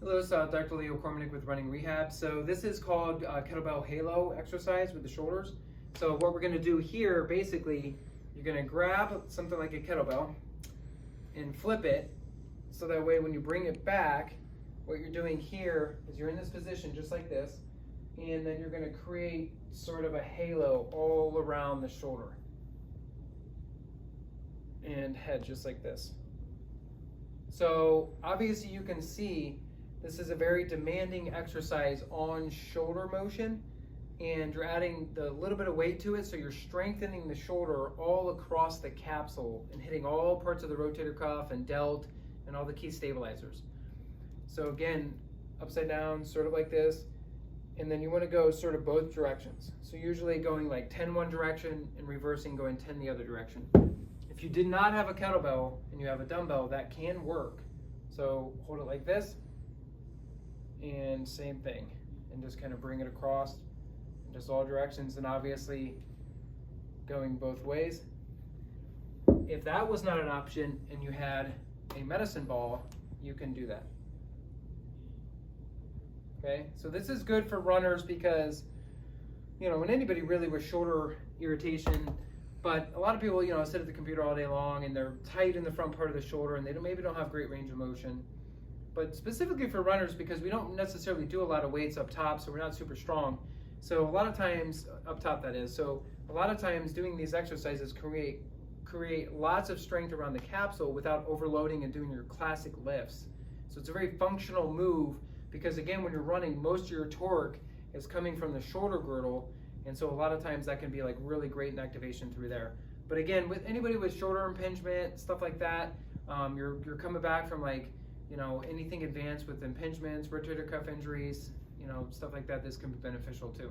Hello, it's Dr. Leo Kormanik with Running Rehab. So this is called Kettlebell Halo exercise with the shoulders. So what we're going to do here, basically, you're going to grab something like a kettlebell and flip it, so that way when you bring it back, what you're doing here is you're in this position just like this, and then you're going to create sort of a halo all around the shoulder and head just like this. So obviously you can see this is a very demanding exercise on shoulder motion, and you're adding the little bit of weight to it, so you're strengthening the shoulder all across the capsule and hitting all parts of the rotator cuff and delt and all the key stabilizers. So again, upside down, sort of like this, and then you want to go sort of both directions. So usually going like 10 one direction and reversing, going 10 the other direction. If you did not have a kettlebell and you have a dumbbell, that can work. So hold it like this, and same thing, and just kind of bring it across in just all directions, and obviously going both ways. If that was not an option and you had a medicine ball, you can do that. Okay, so this is good for runners because, you know, when anybody really with shoulder irritation, but a lot of people, you know, sit at the computer all day long and they're tight in the front part of the shoulder and they maybe don't have great range of motion. But specifically for runners, because we don't necessarily do a lot of weights up top, so we're not super strong. So a lot of times, up top that is, so a lot of times doing these exercises create lots of strength around the capsule without overloading and doing your classic lifts. So it's a very functional move because, again, when you're running, most of your torque is coming from the shoulder girdle, and so a lot of times that can be like really great in activation through there. But again, with anybody with shoulder impingement, stuff like that, you're coming back from like, you know, anything advanced with impingements, rotator cuff injuries, you know, stuff like that, this can be beneficial too.